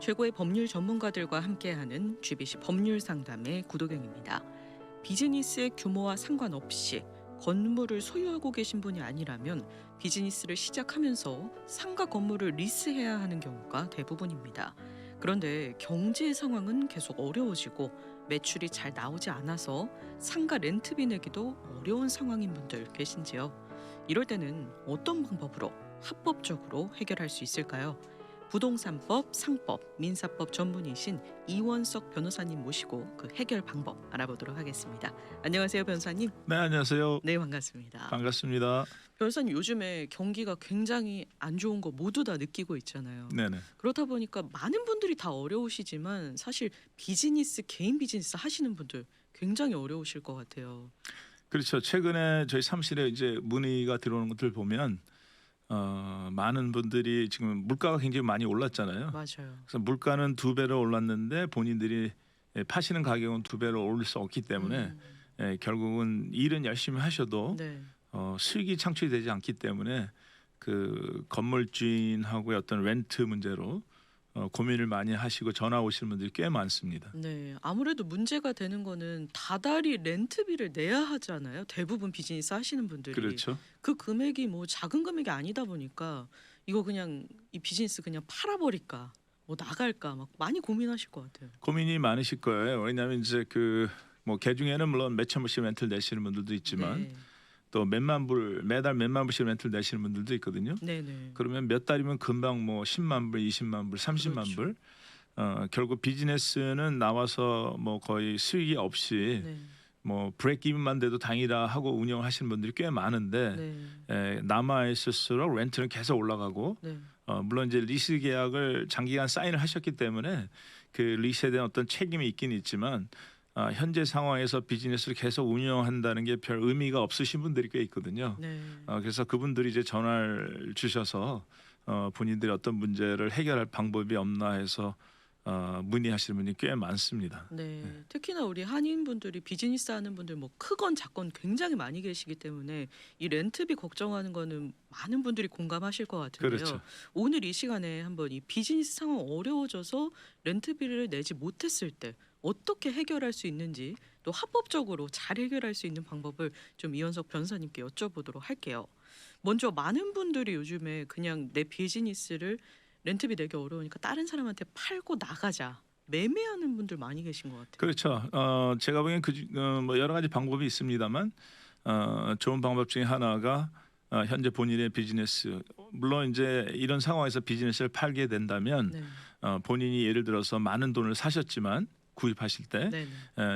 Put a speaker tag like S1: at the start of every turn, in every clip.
S1: 최고의 법률 전문가들과 함께하는 GBC 법률 상담의 구도경입니다. 비즈니스의 규모와 상관없이 건물을 소유하고 계신 분이 아니라면 비즈니스를 시작하면서 상가 건물을 리스해야 하는 경우가 대부분입니다. 그런데 경제 상황은 계속 어려워지고 매출이 잘 나오지 않아서 상가 렌트비 내기도 어려운 상황인 분들 계신지요? 이럴 때는 어떤 방법으로 합법적으로 해결할 수 있을까요? 부동산법, 상법, 민사법 전문이신 이원석 변호사님 모시고 그 해결 방법 알아보도록 하겠습니다. 안녕하세요, 변호사님.
S2: 네, 안녕하세요.
S1: 네, 반갑습니다.
S2: 반갑습니다.
S1: 변호사님, 요즘에 경기가 굉장히 안 좋은 거 모두 다 느끼고 있잖아요.
S2: 네네.
S1: 그렇다 보니까 많은 분들이 다 어려우시지만 사실 비즈니스, 개인 비즈니스 하시는 분들 굉장히 어려우실 것 같아요.
S2: 그렇죠. 최근에 저희 사무실에 이제 문의가 들어오는 것들 보면 많은 분들이 지금 물가가 굉장히 많이 올랐잖아요.
S1: 맞아요.
S2: 그래서 물가는 2배로 올랐는데 본인들이 파시는 가격은 2배로 오를 수 없기 때문에 결국은 일은 열심히 하셔도
S1: 네.
S2: 수익이 창출되지 않기 때문에 그 건물주인하고의 어떤 렌트 문제로 고민을 많이 하시고 전화 오시는 분들이 꽤 많습니다.
S1: 네, 아무래도 문제가 되는 거는 다달이 렌트비를 내야 하잖아요. 대부분 비즈니스 하시는 분들이.
S2: 그렇죠.
S1: 그 금액이 뭐 작은 금액이 아니다 보니까 이거 그냥 이 비즈니스 그냥 팔아버릴까, 뭐 나갈까 막 많이 고민하실 것 같아요.
S2: 고민이 많으실 거예요. 왜냐하면 이제 그 뭐 개중에는 물론 몇천 불씩 렌트를 내시는 분들도 있지만
S1: 네,
S2: 또 몇만 불 매달 몇만 불씩 렌트를 내시는 분들도 있거든요.
S1: 네네.
S2: 그러면 몇 달이면 금방 뭐 10만 불, 20만 불, 30만
S1: 그렇죠.
S2: 불. 결국 비즈니스는 나와서 뭐 거의 수익이 없이
S1: 네,
S2: 뭐 브레이크 이븐만 돼도 당이라 하고 운영을 하시는 분들이 꽤 많은데
S1: 네,
S2: 남아 있을수록 렌트는 계속 올라가고
S1: 네,
S2: 물론 이제 리스 계약을 장기간 사인을 하셨기 때문에 그 리스에 대한 어떤 책임이 있긴 있지만 현재 상황에서 비즈니스를 계속 운영한다는 게 별 의미가 없으신 분들이 꽤 있거든요.
S1: 네.
S2: 그래서 그분들이 이제 전화를 주셔서 본인들이 어떤 문제를 해결할 방법이 없나 해서 문의하시는 분이 꽤 많습니다.
S1: 네, 특히나 우리 한인분들이 비즈니스 하는 분들 뭐 크건 작건 굉장히 많이 계시기 때문에 이 렌트비 걱정하는 거는 많은 분들이 공감하실 것 같은데요.
S2: 그렇죠.
S1: 오늘 이 시간에 한번 이 비즈니스 상황 어려워져서 렌트비를 내지 못했을 때 어떻게 해결할 수 있는지, 또 합법적으로 잘 해결할 수 있는 방법을 좀 이현석 변호사님께 여쭤보도록 할게요. 먼저 많은 분들이 요즘에 그냥 내 비즈니스를 렌트비 내기 어려우니까 다른 사람한테 팔고 나가자, 매매하는 분들 많이 계신 것 같아요.
S2: 그렇죠. 제가 보기엔 뭐 여러 가지 방법이 있습니다만 좋은 방법 중에 하나가 현재 본인의 비즈니스, 물론 이제 이런 상황에서 비즈니스를 팔게 된다면
S1: 네,
S2: 본인이 예를 들어서 많은 돈을 사셨지만 구입하실 때
S1: 네,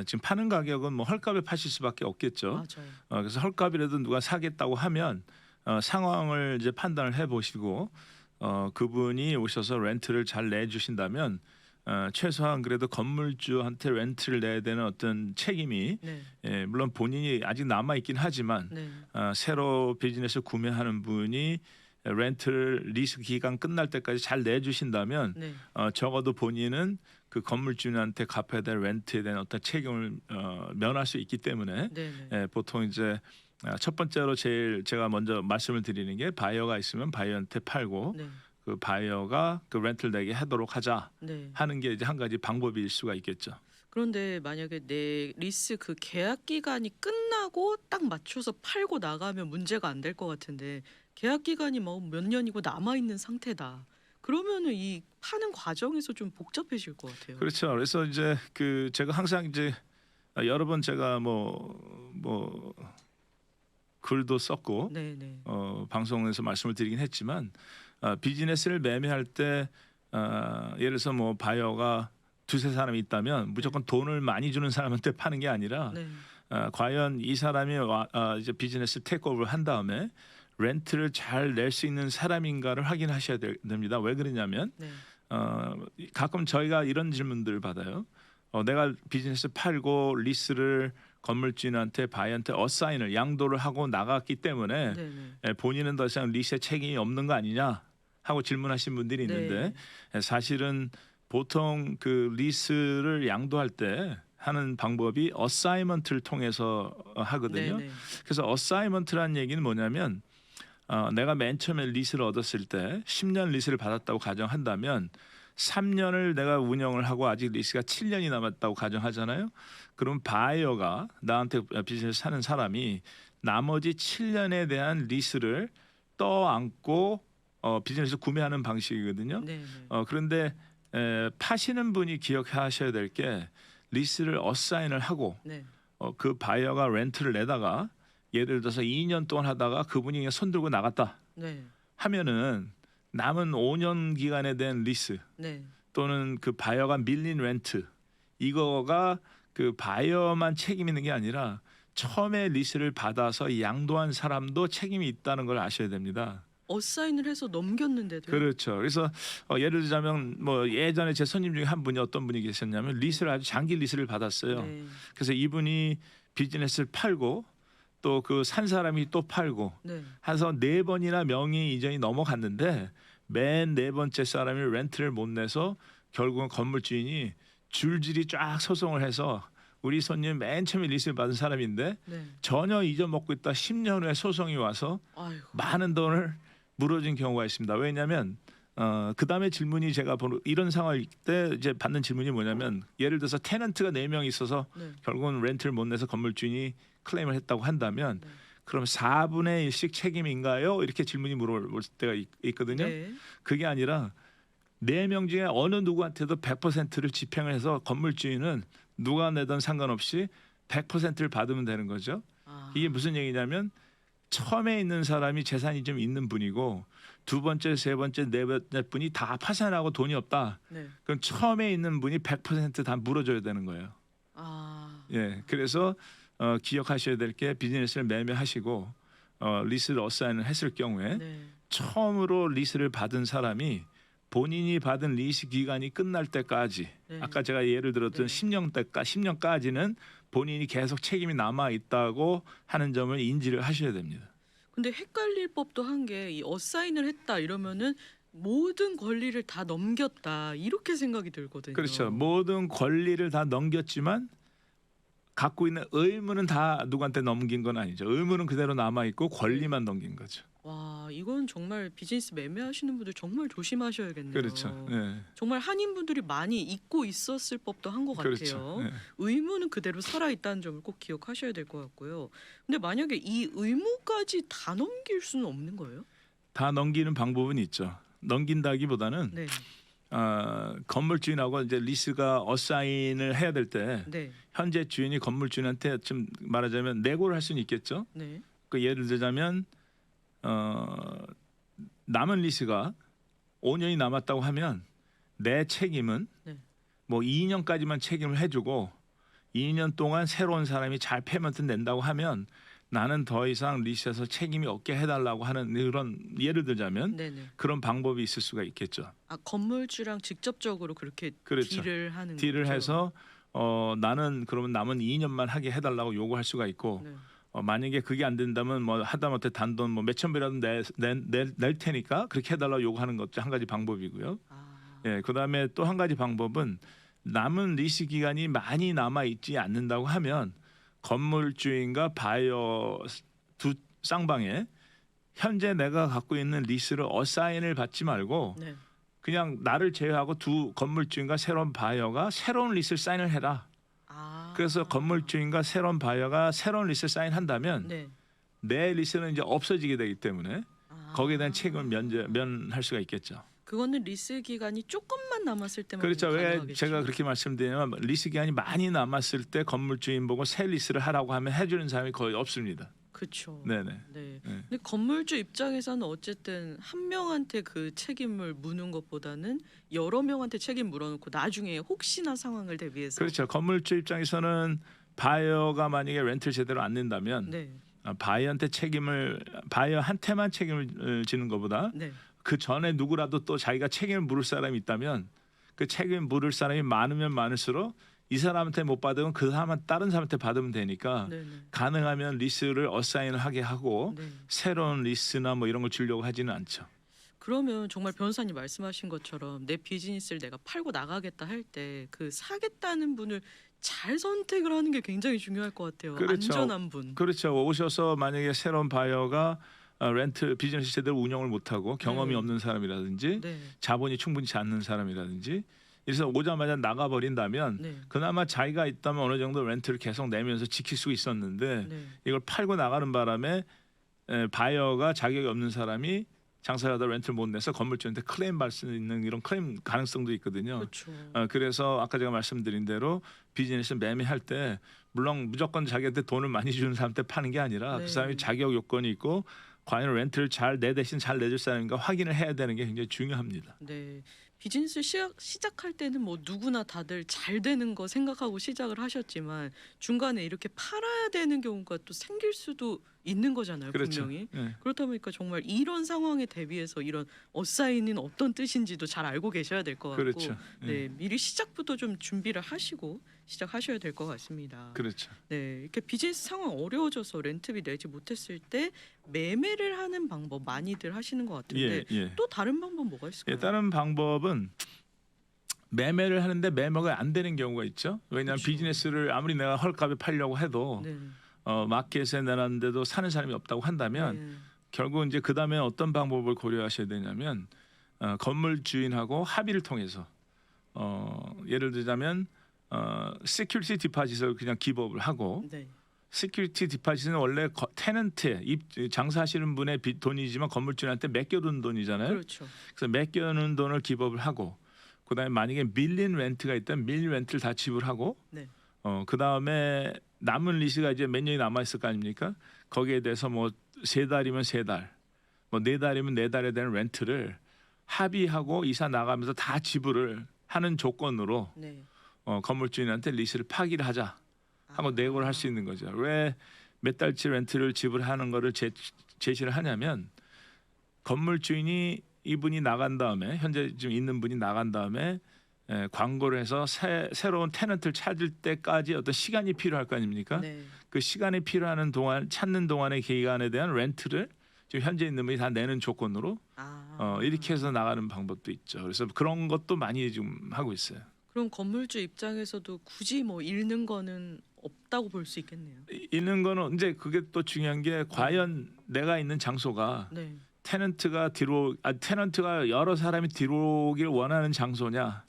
S2: 지금 파는 가격은 뭐 헐값에 파실 수밖에 없겠죠.
S1: 맞아요.
S2: 그래서 헐값이라도 누가 사겠다고 하면 상황을 이제 판단을 해보시고 그분이 오셔서 렌트를 잘 내주신다면 최소한 그래도 건물주한테 렌트를 내야 되는 어떤 책임이
S1: 네,
S2: 물론 본인이 아직 남아 있긴 하지만
S1: 네,
S2: 새로 비즈니스 구매하는 분이 렌트를 리스 기간 끝날 때까지 잘 내주신다면
S1: 네,
S2: 적어도 본인은 그 건물주한테 갚아야 될 렌트에 대한 어떤 책임을 면할 수 있기 때문에
S1: 네, 네,
S2: 보통 이제 첫 번째로 제가 먼저 말씀을 드리는 게 바이어가 있으면 바이어한테 팔고
S1: 네,
S2: 그 바이어가 그 렌트를 내게 하도록 하자
S1: 네.
S2: 하는 게 이제 한 가지 방법일 수가 있겠죠.
S1: 그런데 만약에 내 리스 그 계약 기간이 끝나고 딱 맞춰서 팔고 나가면 문제가 안 될 것 같은데, 계약 기간이 뭐 몇 년이고 남아 있는 상태다. 그러면은 이 파는 과정에서 좀 복잡해질 것 같아요.
S2: 그렇죠. 그래서 이제 그 제가 항상 이제 여러 번 제가 뭐 글도 썼고
S1: 네, 네,
S2: 방송에서 말씀을 드리긴 했지만 비즈니스를 매매할 때 예를 들어서 뭐 바이어가 두세 사람이 있다면 무조건 돈을 많이 주는 사람한테 파는 게 아니라
S1: 네,
S2: 과연 이 사람이 이제 비즈니스 테이크오버를 한 다음에 렌트를 잘 낼 수 있는 사람인가를 확인하셔야 됩니다. 왜 그러냐면
S1: 네,
S2: 가끔 저희가 이런 질문들을 받아요. 내가 비즈니스 팔고 리스를 건물주한테 바이한테 어사인을 양도를 하고 나갔기 때문에
S1: 네, 네,
S2: 본인은 더 이상 리스에 책임이 없는 거 아니냐 하고 질문하신 분들이 있는데 사실은 보통 그 리스를 양도할 때 하는 방법이 어사이먼트를 통해서 하거든요.
S1: 네, 네,
S2: 그래서 어사이먼트라는 얘기는 뭐냐면 내가 맨 처음에 리스를 얻었을 때 10년 리스를 받았다고 가정한다면 3년을 내가 운영을 하고 아직 리스가 7년이 남았다고 가정하잖아요. 그럼 바이어가 나한테 비즈니스 사는 사람이 나머지 7년에 대한 리스를 떠안고 비즈니스 구매하는 방식이거든요.
S1: 네, 네.
S2: 그런데 파시는 분이 기억하셔야 될 게 리스를 어사인을 하고
S1: 네.
S2: 그 바이어가 렌트를 내다가 예를 들어서 2년 동안 하다가 그분이 그냥 손 들고 나갔다
S1: 네.
S2: 하면은 남은 5년 기간에 대한 리스
S1: 네.
S2: 또는 그 바이어가 밀린 렌트 이거가 그 바이어만 책임 있는 게 아니라 처음에 리스를 받아서 양도한 사람도 책임이 있다는 걸 아셔야 됩니다.
S1: 어사인을 해서 넘겼는데도.
S2: 그렇죠. 그래서 예를 들자면 뭐 예전에 제 손님 중에 한 분이 어떤 분이 계셨냐면 리스를 아주 장기 리스를 받았어요.
S1: 네.
S2: 그래서 이분이 비즈니스를 팔고 또 그 산 사람이 또 팔고
S1: 네.
S2: 해서 4번이나 명의 이전이 넘어갔는데 맨 4번째 사람이 렌트를 못 내서 결국은 건물 주인이 줄줄이 쫙 소송을 해서 우리 손님 맨 처음에 리스를 받은 사람인데
S1: 네.
S2: 전혀 잊어먹고 있다 10년 후에 소송이 와서
S1: 아이고.
S2: 많은 돈을 물어준 경우가 있습니다. 왜냐하면 그 다음에 질문이 제가 보는 이런 상황일 때 이제 받는 질문이 뭐냐면 예를 들어서 테넌트가 4명 있어서
S1: 네.
S2: 결국은 렌트를 못 내서 건물 주인이 클레임을 했다고 한다면
S1: 네.
S2: 그럼 4분의 1씩 책임인가요? 이렇게 질문이 물어볼 때가 있거든요.
S1: 네.
S2: 그게 아니라 4명 중에 어느 누구한테도 100%를 집행을 해서 건물 주인은 누가 내든 상관없이 100%를 받으면 되는 거죠.
S1: 아.
S2: 이게 무슨 얘기냐면 처음에 있는 사람이 재산이 좀 있는 분이고 두 번째, 세 번째, 네 번째 분이 다 파산하고 돈이 없다.
S1: 네.
S2: 그럼 처음에 있는 분이 100%다 물어줘야 되는 거예요.
S1: 아.
S2: 예, 그래서 기억하셔야 될 게 비즈니스를 매매하시고 리스를 어사인을 했을 경우에
S1: 네.
S2: 처음으로 리스를 받은 사람이 본인이 받은 리스 기간이 끝날 때까지
S1: 네.
S2: 아까 제가 예를 들었던
S1: 네.
S2: 10년까지는 본인이 계속 책임이 남아 있다고 하는 점을 인지를 하셔야 됩니다.
S1: 근데 헷갈릴 법도 한 게 이 어사인을 했다 이러면은 모든 권리를 다 넘겼다 이렇게 생각이 들거든요.
S2: 그렇죠. 모든 권리를 다 넘겼지만 갖고 있는 의무는 다 누구한테 넘긴 건 아니죠. 의무는 그대로 남아 있고 권리만 넘긴 거죠.
S1: 와, 이건 정말 비즈니스 매매하시는 분들 정말 조심하셔야겠네요.
S2: 그렇죠. 예.
S1: 정말 한인분들이 많이 잊고 있었을 법도 한 것 같아요.
S2: 그렇죠. 예.
S1: 의무는 그대로 살아 있다는 점을 꼭 기억하셔야 될 것 같고요. 근데 만약에 이 의무까지 다 넘길 수는 없는 거예요?
S2: 다 넘기는 방법은 있죠. 넘긴다기보다는
S1: 네,
S2: 건물 주인하고 이제 리스가 어사인을 해야 될 때
S1: 네,
S2: 현재 주인이 건물 주인한테 좀 말하자면 내고를 할 수는 있겠죠.
S1: 네,
S2: 그 예를 들자면 남은 리스가 5년이 남았다고 하면 내 책임은
S1: 네.
S2: 뭐 2년까지만 책임을 해주고 2년 동안 새로운 사람이 잘 페이먼트 낸다고 하면 나는 더 이상 리스에서 책임이 없게 해달라고 하는 그런 예를 들자면
S1: 네, 네.
S2: 그런 방법이 있을 수가 있겠죠.
S1: 아, 건물주랑 직접적으로 그렇게
S2: 그렇죠.
S1: 딜을 하는
S2: 딜을
S1: 거죠?
S2: 해서 나는 그러면 남은 2년만 하게 해달라고 요구할 수가 있고
S1: 네.
S2: 만약에 그게 안 된다면 뭐 하다못해 단돈 뭐 몇천 배라도 낼 테니까 그렇게 해달라고 요구하는 것도 한 가지 방법이고요.
S1: 아,
S2: 예, 그다음에 또 한 가지 방법은 남은 리스 기간이 많이 남아 있지 않는다고 하면 건물주인과 바이어 두 쌍방에 현재 내가 갖고 있는 리스를 어사인을 받지 말고
S1: 네.
S2: 그냥 나를 제외하고 두 건물주인과 새로운 바이어가 새로운 리스를 사인을 해라.
S1: 아,
S2: 그래서 건물주인과 새로운 바이어가 새로운 리스를 사인한다면
S1: 네.
S2: 내 리스는 이제 없어지게 되기 때문에
S1: 아.
S2: 거기에 대한 책임을 면할 수가 있겠죠.
S1: 그거는 리스 기간이 조금만 남았을 때만
S2: 그렇죠. 왜
S1: 가능하겠죠.
S2: 제가 그렇게 말씀드리냐면 리스 기간이 많이 남았을 때 건물주인 보고 새 리스를 하라고 하면 해주는 사람이 거의 없습니다.
S1: 그렇죠.
S2: 네네.
S1: 네.
S2: 네.
S1: 근데 건물주 입장에서는 어쨌든 한 명한테 그 책임을 묻는 것보다는 여러 명한테 책임 물어놓고 나중에 혹시나 상황을 대비해서
S2: 그렇죠. 건물주 입장에서는 바이어가 만약에 렌트를 제대로 안 낸다면
S1: 네,
S2: 바이어한테만 책임을 지는 것보다
S1: 네,
S2: 그 전에 누구라도 또 자기가 책임을 물을 사람이 있다면 그 책임 물을 사람이 많으면 많을수록 이 사람한테 못 받으면 그 사람은 다른 사람한테 받으면 되니까
S1: 네, 네,
S2: 가능하면 리스를 어사인을 하게 하고
S1: 네.
S2: 새로운 리스나 뭐 이런 걸 주려고 하지는 않죠.
S1: 그러면 정말 변호사님 말씀하신 것처럼 내 비즈니스를 내가 팔고 나가겠다 할 때 그 사겠다는 분을 잘 선택을 하는 게 굉장히 중요할 것 같아요.
S2: 그렇죠.
S1: 안전한 분.
S2: 그렇죠. 오셔서 만약에 새로운 바이어가 렌트 비즈니스 제대로 운영을 못하고 경험이
S1: 네.
S2: 없는 사람이라든지
S1: 네.
S2: 자본이 충분치 않는 사람이라든지 그래서 오자마자 나가버린다면
S1: 네.
S2: 그나마 자기가 있다면 어느 정도 렌트를 계속 내면서 지킬 수 있었는데
S1: 네.
S2: 이걸 팔고 나가는 바람에 바이어가 자격이 없는 사람이 장사하다 렌트를 못 내서 건물주한테 클레임 받을 수 있는 이런 클레임 가능성도 있거든요.
S1: 그렇죠.
S2: 그래서 아까 제가 말씀드린 대로 비즈니스 매매할 때 물론 무조건 자기한테 돈을 많이 주는 사람한테 파는 게 아니라
S1: 네.
S2: 그 사람이 자격 요건이 있고 과연 렌트를 잘 내 대신 잘 내줄 사람인가 확인을 해야 되는 게 굉장히 중요합니다.
S1: 네. 비즈니스 시작할 때는 뭐 누구나 다들 잘 되는 거 생각하고 시작을 하셨지만 중간에 이렇게 팔아야 되는 경우가 또 생길 수도 있는 거잖아요,
S2: 그렇죠.
S1: 분명히.
S2: 네.
S1: 그렇다 보니까 정말 이런 상황에 대비해서 이런 어사인은 어떤 뜻인지도 잘 알고 계셔야 될 것 같고
S2: 그렇죠.
S1: 네, 미리 시작부터 좀 준비를 하시고 시작하셔야 될 것 같습니다.
S2: 그렇죠.
S1: 네, 이렇게 비즈니스 상황 어려워져서 렌트비 내지 못했을 때 매매를 하는 방법 많이들 하시는 것 같은데
S2: 예.
S1: 또 다른 방법 뭐가 있을까요?
S2: 다른 방법은 매매를 하는데 매매가 안 되는 경우가 있죠. 왜냐하면
S1: 그렇죠.
S2: 비즈니스를 아무리 내가 헐값에 팔려고 해도
S1: 네.
S2: 마켓에 내놨는데도 사는 사람이 없다고 한다면
S1: 네.
S2: 결국 이제 그 다음에 어떤 방법을 고려하셔야 되냐면 건물 주인하고 합의를 통해서 예를 들자면 시큐리티 디파짓을 그냥 기법을 하고
S1: 네.
S2: 시큐리티 디파짓은 원래 테넌트 장사하시는 분의 돈이지만 건물주한테 맡겨둔 돈이잖아요.
S1: 그렇죠.
S2: 그래서 맡겨놓은 돈을 기법을 하고 그다음에 만약에 밀린 렌트가 있다면 밀린 렌트를 다 지불하고
S1: 네.
S2: 그다음에 남은 리스가 이제 몇 년이 남아 있을 거 아닙니까? 거기에 대해서 뭐 3달이면 3달, 뭐 4달이면 4달에 대한 렌트를 합의하고 이사 나가면서 다 지불을 하는 조건으로
S1: 네.
S2: 건물주인한테 리스를 파기를 하자 하고 내고를 할 수 있는 거죠. 왜 몇 달치 렌트를 지불하는 거를 제시를 하냐면 건물주인이 이분이 나간 다음에 현재 지금 있는 분이 나간 다음에 광고를 해서 새로운 테넌트를 찾을 때까지 어떤 시간이 필요할 거 아닙니까?
S1: 네.
S2: 그 시간이 필요하는 동안 찾는 동안의 기간에 대한 렌트를 지금 현재 있는 분이 다 내는 조건으로 이렇게 해서 나가는 방법도 있죠. 그래서 그런 것도 많이 지금 하고 있어요.
S1: 그럼 건물주 입장에서도 굳이 뭐 잃는 거는 없다고 볼 수 있겠네요.
S2: 있는 거는 이제 그게 또 중요한 게 과연 내가 있는 장소가
S1: 네.
S2: 테넌트가 여러 사람이 들어오길 원하는 장소냐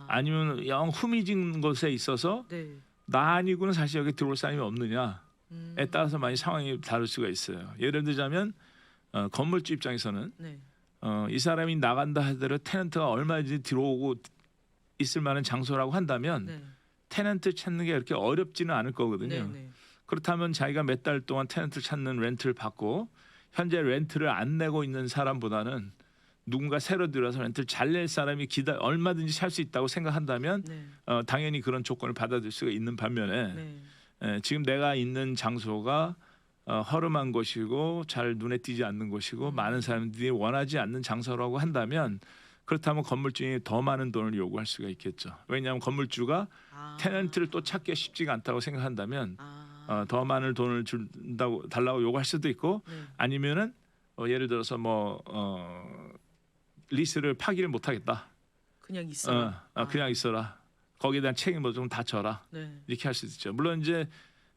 S2: 아니면 영 후미진 곳에 있어서
S1: 네.
S2: 나 아니고는 사실 여기 들어올 사람이 없느냐에 따라서 많이 상황이 다를 수가 있어요. 예를 들자면 건물주 입장에서는
S1: 네.
S2: 이 사람이 나간다 하더라도 테넌트가 얼마든지 들어오고 있을 만한 장소라고 한다면
S1: 네.
S2: 테넌트 찾는 게 그렇게 어렵지는 않을 거거든요.
S1: 네. 네.
S2: 그렇다면 자기가 몇 달 동안 테넌트를 찾는 렌트를 받고 현재 렌트를 안 내고 있는 사람보다는 누군가 새로 들어서 렌트를 잘 낼 사람이 얼마든지 살 수 있다고 생각한다면
S1: 네.
S2: 당연히 그런 조건을 받아들일 수가 있는 반면에
S1: 네.
S2: 지금 내가 있는 장소가 허름한 곳이고 잘 눈에 띄지 않는 곳이고 많은 사람들이 원하지 않는 장소라고 한다면 그렇다면 건물주인이 더 많은 돈을 요구할 수가 있겠죠. 왜냐하면 건물주가 테넌트를 또 찾기 쉽지가 않다고 생각한다면 더 많은 돈을 달라고 요구할 수도 있고
S1: 네.
S2: 아니면은 예를 들어서 뭐 리스를 파기를 못하겠다.
S1: 그냥 있어라.
S2: 그냥 있어라. 거기에 대한 책임을 좀 다 져라.
S1: 네.
S2: 이렇게 할 수 있죠. 물론 이제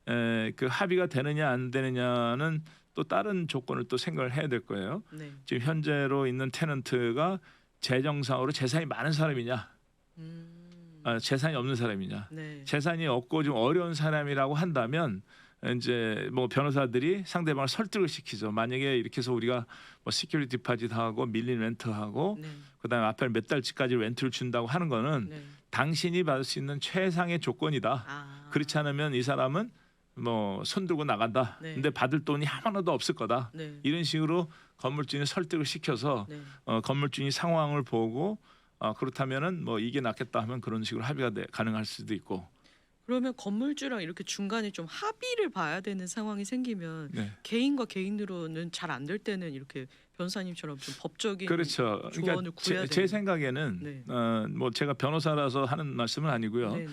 S2: 그 합의가 되느냐 안 되느냐는 또 다른 조건을 또 생각을 해야 될 거예요.
S1: 네.
S2: 지금 현재로 있는 테넌트가 재정상으로 재산이 많은 사람이냐, 재산이 없는 사람이냐.
S1: 네.
S2: 재산이 없고 좀 어려운 사람이라고 한다면 이제 뭐 변호사들이 상대방을 설득을 시키죠. 만약에 이렇게 해서 우리가 뭐 시큐리티 디파짓하고 밀린 렌트하고
S1: 네.
S2: 그다음에 앞에 몇 달치까지 렌트를 준다고 하는 거는
S1: 네.
S2: 당신이 받을 수 있는 최상의 조건이다. 그렇지 않으면 이 사람은 뭐 손들고 나간다.
S1: 네.
S2: 근데 받을 돈이 하나도 없을 거다.
S1: 네.
S2: 이런 식으로 건물주인을 설득을 시켜서
S1: 네.
S2: 건물주인이 상황을 보고 그렇다면은 뭐 이게 낫겠다 하면 그런 식으로 합의가 가능할 수도 있고.
S1: 그러면 건물주랑 이렇게 중간에 좀 합의를 봐야 되는 상황이 생기면
S2: 네.
S1: 개인과 개인으로는 잘 안 될 때는 이렇게 변호사님처럼 좀 법적인
S2: 그렇죠.
S1: 조언을 구해야
S2: 제
S1: 되는.
S2: 생각에는
S1: 네.
S2: 뭐 제가 변호사라서 하는 말씀은 아니고요.
S1: 네네.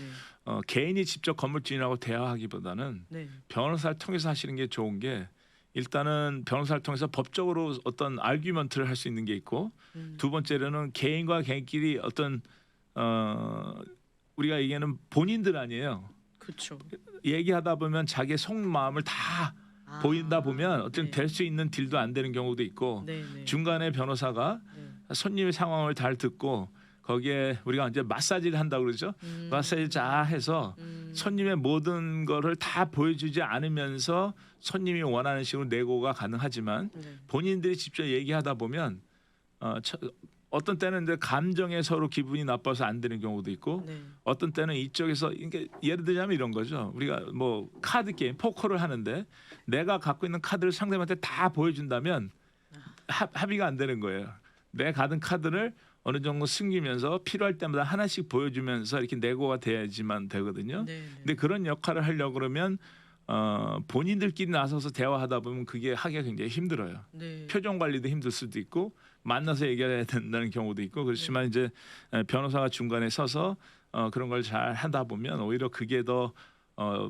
S2: 개인이 직접 건물주인하고 대화하기보다는
S1: 네.
S2: 변호사를 통해서 하시는 게 좋은 게 일단은 변호사를 통해서 법적으로 어떤 아규먼트를 할 수 있는 게 있고 두 번째로는 개인과 개인끼리 어떤 우리가 얘기하는 본인들 아니에요.
S1: 그렇죠.
S2: 얘기하다 보면 자기의 속마음을 다 보인다 보면 어떤
S1: 네.
S2: 될 수 있는 딜도 안 되는 경우도 있고
S1: 네네.
S2: 중간에 변호사가
S1: 네.
S2: 손님의 상황을 잘 듣고 거기에 우리가 이제 마사지를 한다고 그러죠. 마사지 잘 해서 손님의 모든 거를 다 보여주지 않으면서 손님이 원하는 식으로 내고가 가능하지만
S1: 네.
S2: 본인들이 직접 얘기하다 보면 어떤 때는 이제 감정에 서로 기분이 나빠서 안 되는 경우도 있고
S1: 네.
S2: 어떤 때는 이쪽에서 이게 예를 들자면 이런 거죠. 우리가 뭐 카드 게임 포커를 하는데 내가 갖고 있는 카드를 상대방한테 다 보여준다면 합의가 안 되는 거예요. 내가 가진 카드를 어느 정도 숨기면서 필요할 때마다 하나씩 보여주면서 이렇게 내고가 돼야지만 되거든요.
S1: 네.
S2: 근데 그런 역할을 하려고 그러면 본인들끼리 나서서 대화하다 보면 그게 하기가 굉장히 힘들어요.
S1: 네.
S2: 표정 관리도 힘들 수도 있고 만나서 얘기해야 된다는 경우도 있고 그렇지만 이제 변호사가 중간에 서서 그런 걸 잘 하다 보면 오히려 그게 더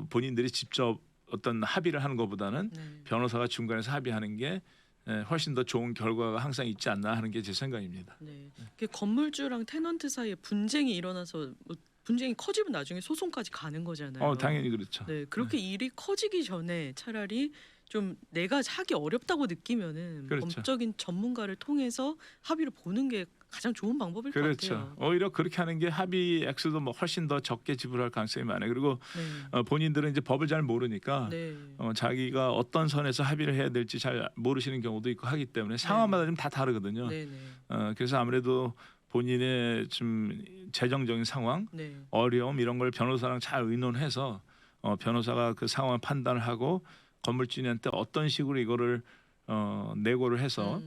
S2: 본인들이 직접 어떤 합의를 하는 것보다는
S1: 네.
S2: 변호사가 중간에서 합의하는 게 훨씬 더 좋은 결과가 항상 있지 않나 하는 게 제 생각입니다.
S1: 네. 그 건물주랑 테넌트 사이에 분쟁이 일어나서 뭐 분쟁이 커지면 나중에 소송까지 가는 거잖아요.
S2: 당연히 그렇죠.
S1: 네, 그렇게 일이 커지기 전에 차라리 좀 내가 하기 어렵다고 느끼면은
S2: 그렇죠.
S1: 법적인 전문가를 통해서 합의를 보는 게 가장 좋은 방법일 것
S2: 그렇죠.
S1: 같아요.
S2: 오히려 그렇게 하는 게 합의 액수도 뭐 훨씬 더 적게 지불할 가능성이 많아요. 그리고
S1: 네.
S2: 본인들은 이제 법을 잘 모르니까
S1: 네.
S2: 자기가 어떤 선에서 합의를 해야 될지 잘 모르시는 경우도 있고 하기 때문에 상황마다 좀 다 다르거든요.
S1: 네. 네.
S2: 그래서 아무래도 본인의 좀 재정적인 상황,
S1: 네.
S2: 어려움 이런 걸 변호사랑 잘 의논해서 변호사가 그 상황을 판단을 하고 건물주인한테 어떤 식으로 이거를 내고를 해서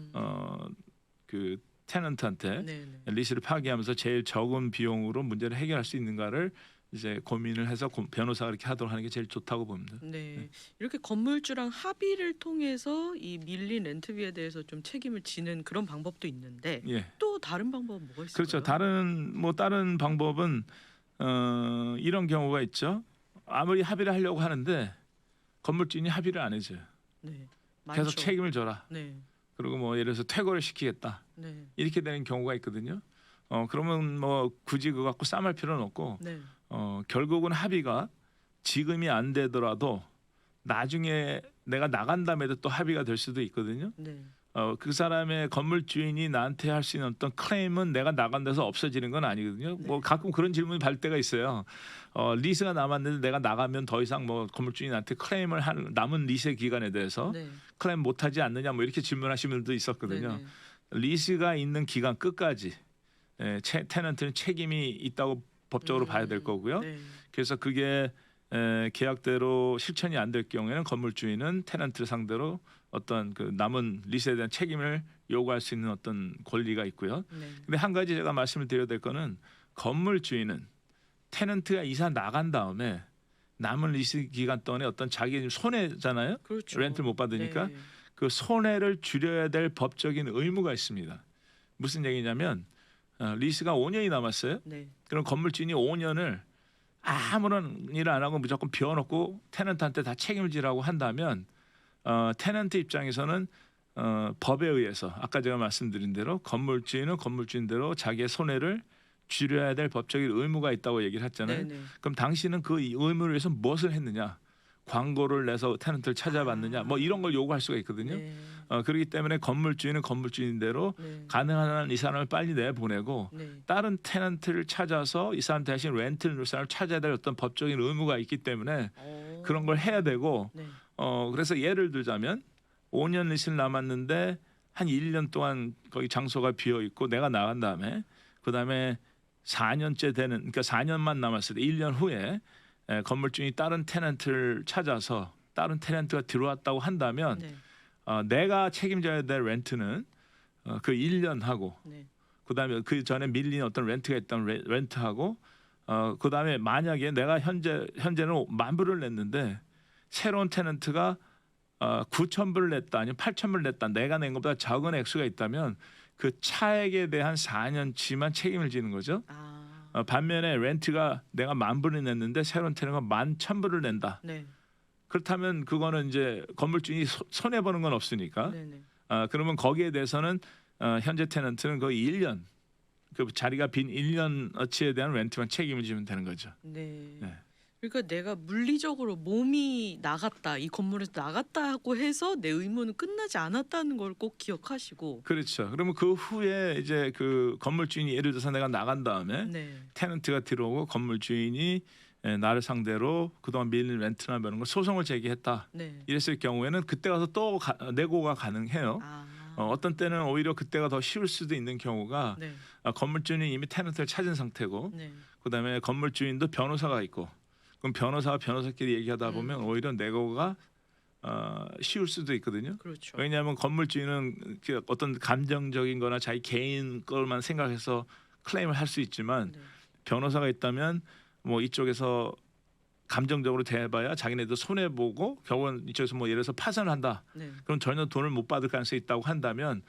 S2: 그 테넌트한테
S1: 네. 네.
S2: 리스를 파기하면서 제일 적은 비용으로 문제를 해결할 수 있는가를 이제 고민을 해서 변호사가 이렇게 하도록 하는 게 제일 좋다고 봅니다.
S1: 네. 이렇게 건물주랑 합의를 통해서 이 밀린 렌트비에 대해서 좀 책임을 지는 그런 방법도 있는데
S2: 예,
S1: 또 다른 방법은 뭐가 있을까요?
S2: 그렇죠. 다른 방법은 이런 경우가 있죠. 아무리 합의를 하려고 하는데 건물주인이 합의를 안 해줘요.
S1: 네.
S2: 계속
S1: 많죠.
S2: 책임을 져라.
S1: 네.
S2: 그리고 뭐 예를 들어서 퇴거를 시키겠다.
S1: 네.
S2: 이렇게 되는 경우가 있거든요. 그러면 뭐 굳이 그거 갖고 싸움할 필요는 없고
S1: 네.
S2: 결국은 합의가 지금이 안 되더라도 나중에 내가 나간 다음에도 또 합의가 될 수도 있거든요.
S1: 네.
S2: 그 사람의 건물 주인이 나한테 할 수 있는 어떤 클레임은 내가 나간 데서 없어지는 건 아니거든요. 뭐 가끔 그런 질문이 받을 때가 있어요. 리스가 남았는데 내가 나가면 더 이상 뭐 건물 주인한테 클레임을 한 남은 리스의 기간에 대해서
S1: 네.
S2: 클레임 못하지 않느냐 뭐 이렇게 질문하시는 분도 있었거든요.
S1: 네.
S2: 리스가 있는 기간 끝까지 테넌트는 책임이 있다고 법적으로 봐야 될 거고요.
S1: 네.
S2: 그래서 그게 계약대로 실천이 안 될 경우에는 건물주인은 테넌트를 상대로 어떤 그 남은 리스에 대한 책임을 요구할 수 있는 어떤 권리가 있고요.
S1: 네.
S2: 근데 한 가지 제가 말씀을 드려야 될 거는 건물주인은 테넌트가 이사 나간 다음에 남은 리스 기간 동안에 어떤 자기 손해잖아요.
S1: 그렇죠.
S2: 렌트를 못 받으니까
S1: 네.
S2: 그 손해를 줄여야 될 법적인 의무가 있습니다. 무슨 얘기냐면 리스가 5년이 남았어요.
S1: 네.
S2: 그럼 건물주인이 5년을 아무런 일 안 하고 무조건 비워놓고 테넌트한테 다 책임을 지라고 한다면 테넌트 입장에서는 법에 의해서 아까 제가 말씀드린 대로 건물주인은 건물주인대로 자기의 손해를 줄여야 될 법적인 의무가 있다고 얘기를 했잖아요.
S1: 네.
S2: 그럼 당신은 그 의무를 위해서 무엇을 했느냐? 광고를 내서 테넌트를 찾아봤느냐? 뭐 이런 걸 요구할 수가 있거든요.
S1: 네.
S2: 그렇기 때문에 건물주인은 건물주인대로
S1: 네.
S2: 가능한 한 이 사람을 빨리 내보내고
S1: 네.
S2: 다른 테넌트를 찾아서 이 사람 대신 렌트를 줄 사람을 찾아야 될 어떤 법적인 의무가 있기 때문에 그런 걸 해야 되고
S1: 네.
S2: 그래서 예를 들자면 5년 리스를 남았는데 한 1년 동안 거기 장소가 비어 있고 내가 나간 다음에 그다음에 4년째 되는 그러니까 4년만 남았을 때 1년 후에 건물주인이 다른 테넌트를 찾아서 다른 테넌트가 들어왔다고 한다면
S1: 네.
S2: 내가 책임져야 될 렌트는 그 1년하고
S1: 네.
S2: 그다음에 그 전에 밀린 어떤 렌트가 있다면 렌트하고 그다음에 만약에 내가 현재는 10,000불을 냈는데 새로운 테넌트가 9,000불을 냈다 아니면 8,000불을 냈다 내가 낸 것보다 적은 액수가 있다면 그 차액에 대한 4년치만 책임을 지는 거죠. 반면에 렌트가 내가 10,000불을 냈는데 새로운 테너가 11,000불을 낸다.
S1: 네.
S2: 그렇다면 그거는 이제 건물주인이 손해 보는 건 없으니까.
S1: 네.
S2: 그러면 거기에 대해서는 현재 테넌트는 거의 1년 그 자리가 빈 1년어치에 대한 렌트만 책임을 지면 되는 거죠.
S1: 네.
S2: 네.
S1: 그러니까 내가 물리적으로 몸이 나갔다, 이 건물에서 나갔다고 해서 내 의무는 끝나지 않았다는 걸 꼭 기억하시고.
S2: 그렇죠. 그러면 그 후에 이제 그 건물 주인이 예를 들어서 내가 나간 다음에
S1: 네.
S2: 테넌트가 들어오고 건물 주인이 나를 상대로 그동안 밀린 렌트나 이런 걸 소송을 제기했다.
S1: 네.
S2: 이랬을 경우에는 그때 가서 또 내고가 가능해요.
S1: 아.
S2: 어떤 때는 오히려 그때가 더 쉬울 수도 있는 경우가
S1: 네.
S2: 건물 주인이 이미 테넌트를 찾은 상태고
S1: 네.
S2: 그다음에 건물 주인도 변호사가 있고 그럼 변호사와 변호사끼리 얘기하다 보면 오히려 내고가 쉬울 수도 있거든요.
S1: 그렇죠.
S2: 왜냐하면 건물 주인은 그 어떤 감정적인 거나 자기 개인 걸만 생각해서 클레임을 할 수 있지만
S1: 네.
S2: 변호사가 있다면 뭐 이쪽에서 감정적으로 대봐야 자기네도 손해 보고 결국은 이쪽에서 뭐 예를 들어서 파산을 한다.
S1: 네.
S2: 그럼 전혀 돈을 못 받을 가능성이 있다고 한다면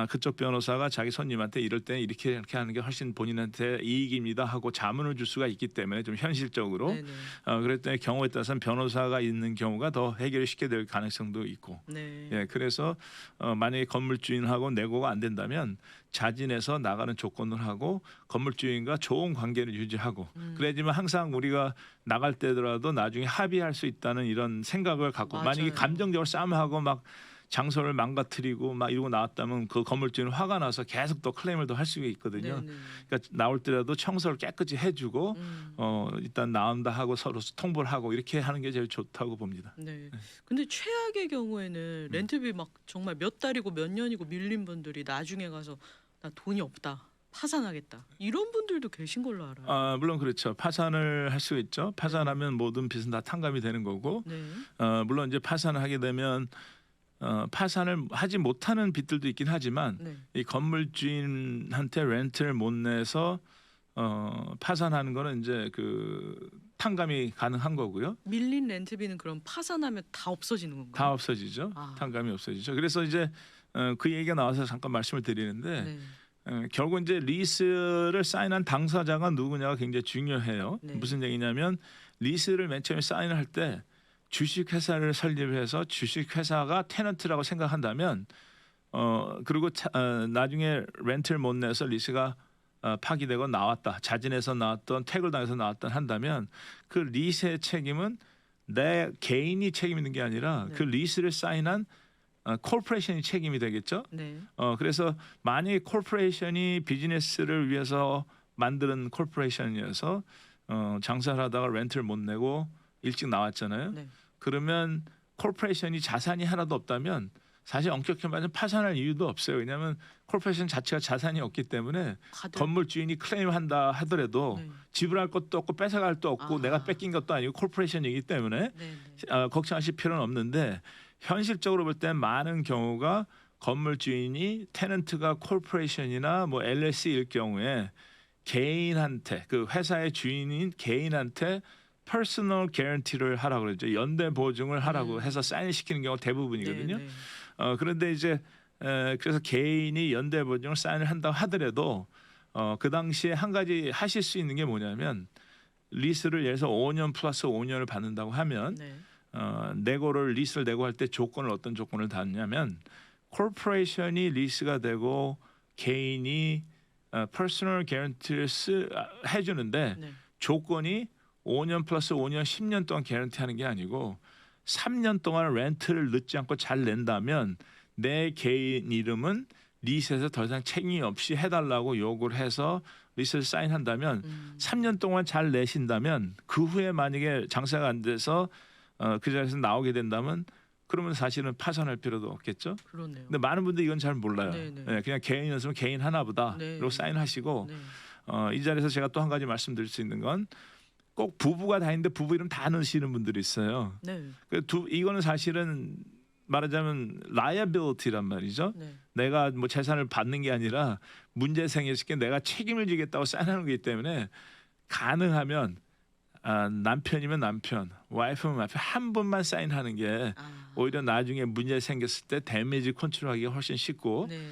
S2: 그쪽 변호사가 자기 손님한테 이럴 때 이렇게 하는 게 훨씬 본인한테 이익입니다 하고 자문을 줄 수가 있기 때문에 좀 현실적으로
S1: 네네.
S2: 그랬더니 경우에 따라서는 변호사가 있는 경우가 더 해결이 쉽게 될 가능성도 있고
S1: 네.
S2: 예, 그래서 만약에 건물주인하고 내고가 안 된다면 자진해서 나가는 조건을 하고 건물주인과 좋은 관계를 유지하고 그래야지만 항상 우리가 나갈 때더라도 나중에 합의할 수 있다는 이런 생각을 갖고 만약에
S1: 맞아요.
S2: 감정적으로 싸움하고 막 장소를 망가뜨리고 막 이러고 나왔다면 그 건물주인은 화가 나서 계속 또 클레임을 더 할 수가 있거든요.
S1: 네네.
S2: 그러니까 나올 때라도 청소를 깨끗이 해주고 일단 나온다 하고 서로 통보를 하고 이렇게 하는 게 제일 좋다고 봅니다.
S1: 네. 근데 최악의 경우에는 렌트비 막 정말 몇 달이고 몇 년이고 밀린 분들이 나중에 가서 나 돈이 없다, 파산하겠다, 이런 분들도 계신 걸로 알아요.
S2: 물론 그렇죠. 파산을 할 수 있죠. 파산하면 모든 빚은 다 탕감이 되는 거고
S1: 네.
S2: 물론 이제 파산을 하게 되면 파산을 하지 못하는 빚들도 있긴 하지만
S1: 네.
S2: 이 건물 주인한테 렌트를 못 내서 파산하는 거는 이제 그 탕감이 가능한 거고요.
S1: 밀린 렌트비는 그럼 파산하면 다 없어지는 건가요?
S2: 다 없어지죠.
S1: 아.
S2: 탕감이 없어지죠. 그래서 이제 그 얘기가 나와서 잠깐 말씀을 드리는데
S1: 네.
S2: 결국 이제 리스를 사인한 당사자가 누구냐가 굉장히 중요해요.
S1: 네.
S2: 무슨 얘기냐면 리스를 맨 처음에 사인을 할 때 주식회사를 설립해서 주식회사가 테넌트라고 생각한다면 그리고 나중에 렌트를 못 내서 리스가 파기되고 나왔다. 자진해서 나왔던 퇴근을 당해서 나왔던 한다면 그 리스의 책임은 내 개인이 책임 있는 게 아니라
S1: 네.
S2: 그 리스를 사인한 코퍼레이션이 책임이 되겠죠.
S1: 네.
S2: 그래서 만약에 코퍼레이션이 비즈니스를 위해서 만드는 코퍼레이션이어서 장사를 하다가 렌트를 못 내고 일찍 나왔잖아요.
S1: 네.
S2: 그러면 코퍼레이션이 자산이 하나도 없다면 사실 엄격히 말하면 파산할 이유도 없어요. 왜냐하면 코퍼레이션 자체가 자산이 없기 때문에
S1: 다들
S2: 건물 주인이 클레임한다 하더라도
S1: 네.
S2: 지불할 것도 없고 뺏어갈 것도 없고
S1: 아.
S2: 내가 뺏긴 것도 아니고 코퍼레이션이기 때문에
S1: 네.
S2: 걱정하실 필요는 없는데 현실적으로 볼 때 많은 경우가 건물 주인이 테넌트가 코퍼레이션이나 뭐 LLC일 경우에 개인한테 그 회사의 주인인 개인한테 퍼스널 개런티를 하라고 그러죠. 연대 보증을 하라고 해서 사인시키는 경우가 대부분이거든요.
S1: 네.
S2: 그런데 이제 그래서 개인이 연대 보증을 사인을 한다고 하더라도 그 당시에 한 가지 하실 수 있는 게 뭐냐면 리스를 예를 들어서 5년 플러스 5년을 받는다고 하면
S1: 네.
S2: 내고를 리스를 내고 할 때 조건을 어떤 조건을 닿냐면 코퍼레이션이 리스가 되고 개인이 퍼스널 개런티를 해주는데
S1: 네.
S2: 조건이 5년 플러스 5년 10년 동안 개런티하는 게 아니고 3년 동안 렌트를 늦지 않고 잘 낸다면 내 개인 이름은 리스에서 더 이상 책임이 없이 해달라고 요구를 해서 리스를 사인한다면 3년 동안 잘 내신다면 그 후에 만약에 장사가 안 돼서 그 자리에서 나오게 된다면 그러면 사실은 파산할 필요도 없겠죠.
S1: 그러네요.
S2: 근데 많은 분들이 이건 잘 몰라요.
S1: 네네.
S2: 네, 그냥 개인이었으면 개인 하나보다
S1: 네.
S2: 그리고 사인하시고
S1: 네.
S2: 이 자리에서 제가 또 한 가지 말씀드릴 수 있는 건 꼭 부부가 다 있는데 부부 이름 다 넣으시는 분들이 있어요.
S1: 네.
S2: 이거는 사실은 말하자면 liability란 말이죠.
S1: 네.
S2: 내가 뭐 재산을 받는 게 아니라 문제 생겼을 때 내가 책임을 지겠다고 사인하는 거기 때문에 가능하면 남편이면 남편, 와이프면 와이프 한 번만 사인하는 게 오히려 나중에 문제 생겼을 때 데미지 컨트롤하기가 훨씬 쉽고
S1: 네.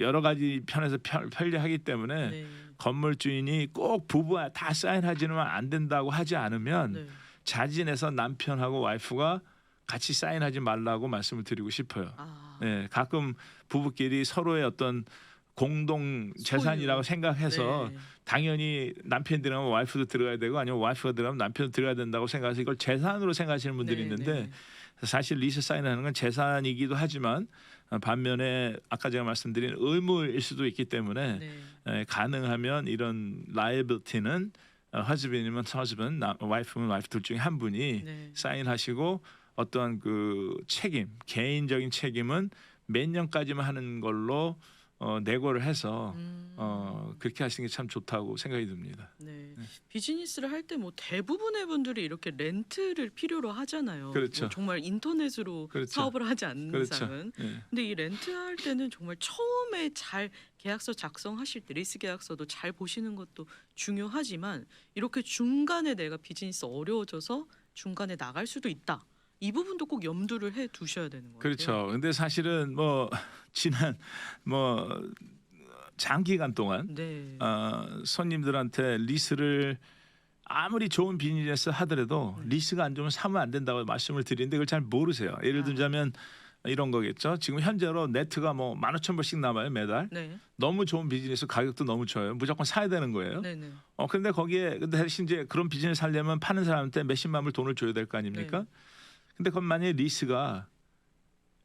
S2: 여러 가지 편에서 편리하기 때문에
S1: 네.
S2: 건물 주인이 꼭 부부와 다 사인하지는 안 된다고 하지 않으면
S1: 네.
S2: 자진해서 남편하고 와이프가 같이 사인하지 말라고 말씀을 드리고 싶어요.
S1: 아.
S2: 네, 가끔 부부끼리 서로의 어떤 공동 재산이라고 생각해서
S1: 네.
S2: 당연히 남편이 들어가면 와이프도 들어가야 되고 아니면 와이프가 들어가면 남편도 들어가야 된다고 생각해서 이걸 재산으로 생각하시는 분들이
S1: 네,
S2: 있는데
S1: 네.
S2: 사실 리스 사인하는 건 재산이기도 하지만 반면에 아까 제가 말씀드린 의무일 수도 있기 때문에
S1: 네.
S2: 가능하면 이런 liability는 husband이면 husband, wife면 wife 둘 중에 한 분이
S1: 네.
S2: 사인하시고 어떤 그 책임, 개인적인 책임은 몇 년까지만 하는 걸로 내고를 해서 그렇게 하시는 게 참 좋다고 생각이 듭니다.
S1: 네.
S2: 네.
S1: 비즈니스를 할 때 뭐 대부분의 분들이 이렇게 렌트를 필요로 하잖아요.
S2: 그렇죠.
S1: 뭐 정말 인터넷으로
S2: 그렇죠.
S1: 사업을 하지 않는
S2: 그렇죠.
S1: 이상은.
S2: 예.
S1: 근데 이 렌트할 때는 정말 처음에 잘 계약서 작성하실 때 리스 계약서도 잘 보시는 것도 중요하지만 이렇게 중간에 내가 비즈니스 어려워져서 중간에 나갈 수도 있다. 이 부분도 꼭 염두를 해 두셔야 되는 것 같아요.
S2: 그렇죠. 근데 사실은 뭐 지난 뭐 장기간 동안
S1: 네.
S2: 손님들한테 리스를 아무리 좋은 비즈니스 하더라도
S1: 네.
S2: 리스가 안 좋으면 사면 안 된다고 말씀을 드리는데 그걸 잘 모르세요. 예를
S1: 아.
S2: 들자면 이런 거겠죠. 지금 현재로 네트가 뭐 15,000불씩 남아요 매달.
S1: 네.
S2: 너무 좋은 비즈니스 가격도 너무 좋아요. 무조건 사야 되는 거예요.
S1: 네, 네.
S2: 근데 거기에 근데 대신 이제 그런 비즈니스 하려면 파는 사람한테 몇십만 불 돈을 줘야 될 거 아닙니까?
S1: 네.
S2: 근데 그건 만약에 리스가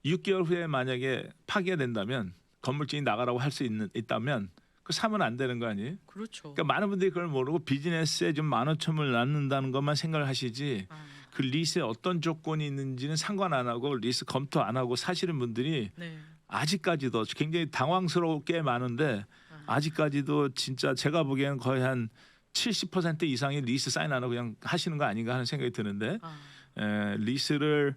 S2: 6개월 후에 만약에 파기가 된다면 건물주인이 나가라고 할 수 있다면 그 사면 안 되는 거 아니에요?
S1: 그렇죠.
S2: 그러니까 많은 분들이 그걸 모르고 비즈니스에 좀 15,000불 낳는다는 것만 생각을 하시지
S1: 아.
S2: 그 리스에 어떤 조건이 있는지는 상관 안 하고 리스 검토 안 하고 사시는 분들이
S1: 네.
S2: 아직까지도 굉장히 당황스럽게 많은데 아직까지도 진짜 제가 보기에는 거의 한 70% 이상이 리스 사인 안 하고 그냥 하시는 거 아닌가 하는 생각이 드는데 리스를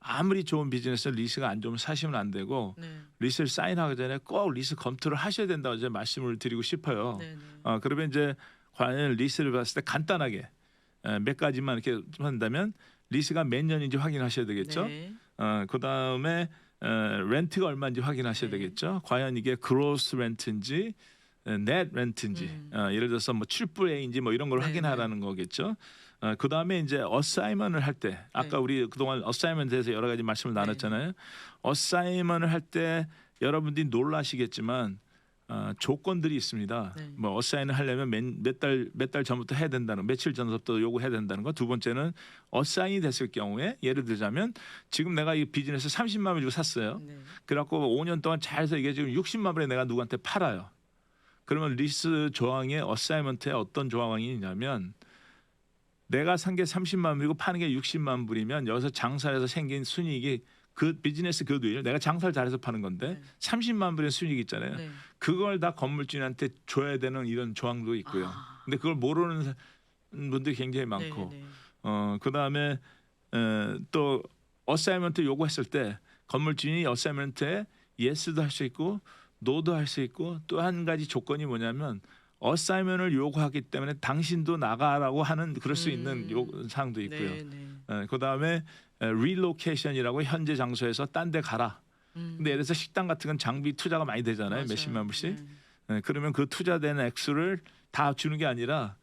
S2: 아무리 좋은 비즈니스 리스가 안 좋으면 사시면 안 되고
S1: 네.
S2: 리스를 사인하기 전에 꼭 리스 검토를 하셔야 된다고 이제 말씀을 드리고 싶어요.
S1: 네, 네.
S2: 그러면 이제 과연 리스를 봤을 때 간단하게 몇 가지만 이렇게 한다면 리스가 몇 년인지 확인하셔야 되겠죠.
S1: 네.
S2: 그 다음에 렌트가 얼마인지 확인하셔야
S1: 네.
S2: 되겠죠. 과연 이게 그로스 렌트인지 넷 렌트인지 예를 들어서 뭐 7불A인지 뭐 이런 걸
S1: 네,
S2: 확인하라는 거겠죠. 그 다음에 이제 어사이먼을 할 때 아까
S1: 네.
S2: 우리 그동안 어사이먼트에서 여러 가지 말씀을
S1: 네,
S2: 나눴잖아요. 어사이먼을 할 때 여러분들이 놀라시겠지만 조건들이 있습니다.
S1: 네.
S2: 뭐 어사인을 하려면 몇 달 전부터 해야 된다는 며칠 전부터 요구해야 된다는 거. 두 번째는 어사인이 됐을 경우에 예를 들자면 지금 내가 이 비즈니스 30만 원 주고 샀어요.
S1: 네.
S2: 그래갖고 5년 동안 잘 해서 이게 지금 60만 원에 내가 누구한테 팔아요. 그러면 리스 조항에 어사이먼트에 어떤 조항이 있냐면 내가 산 게 30만 불이고 파는 게 60만 불이면 여기서 장사해서 생긴 순이익이 그 비즈니스 그대로 내가 장사를 잘해서 파는 건데
S1: 네.
S2: 30만 불의 순이익 있잖아요.
S1: 네.
S2: 그걸 다 건물주인한테 줘야 되는 이런 조항도 있고요.
S1: 아.
S2: 근데 그걸 모르는 분들이 굉장히 많고
S1: 네, 네.
S2: 그다음에 또 어사이먼트 요구했을 때 건물주인이 어사이먼트에 예스도 할 수 있고 노도 할 수 있고 또 한 가지 조건이 뭐냐면 어사이먼을 요구하기 때문에 당신도 나가라고 하는 그럴 수 있는 사항도 있고요.
S1: 네, 네.
S2: 그다음에 리로케이션이라고 현재 장소에서 딴 데 가라. 근데 예를 들어서 식당 같은 건 장비 투자가 많이 되잖아요.
S1: 맞아요.
S2: 몇십만 불씩.
S1: 네.
S2: 그러면 그 투자된 액수를 다 주는 게 아니라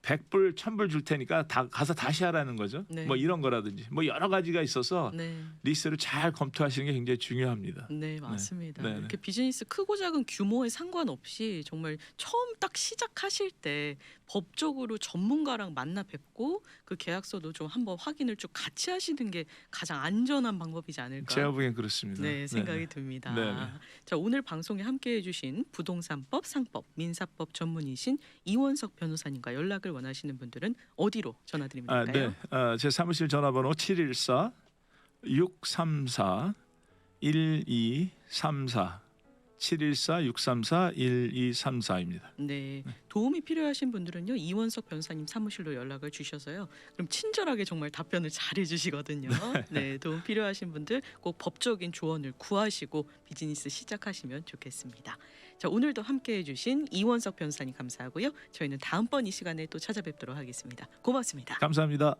S2: 100불, 1000불 줄 테니까 다 가서 다시 하라는 거죠.
S1: 네.
S2: 뭐 이런 거라든지 뭐 여러 가지가 있어서
S1: 네.
S2: 리스를 잘 검토하시는 게 굉장히 중요합니다.
S1: 네, 맞습니다.
S2: 네, 네.
S1: 이렇게 비즈니스 크고 작은 규모에 상관없이 정말 처음 딱 시작하실 때 법적으로 전문가랑 만나 뵙고 그 계약서도 좀 한번 확인을 쭉 같이 하시는 게 가장 안전한 방법이지 않을까.
S2: 제가 보기엔 그렇습니다.
S1: 네, 생각이
S2: 네.
S1: 듭니다.
S2: 네네.
S1: 자, 오늘 방송에 함께해 주신 부동산법, 상법, 민사법 전문이신 이원석 변호사님과 연락을 원하시는 분들은 어디로 전화드리면 될까요?
S2: 네. 제 사무실 전화번호 714 634 1234 714-634-1234입니다.
S1: 네, 도움이 필요하신 분들은요 이원석 변호사님 사무실로 연락을 주셔서요. 그럼 친절하게 정말 답변을 잘 해주시거든요. 네, 도움 필요하신 분들 꼭 법적인 조언을 구하시고 비즈니스 시작하시면 좋겠습니다. 자, 오늘도 함께해주신 이원석 변호사님 감사하고요. 저희는 다음번 이 시간에 또 찾아뵙도록 하겠습니다. 고맙습니다.
S2: 감사합니다.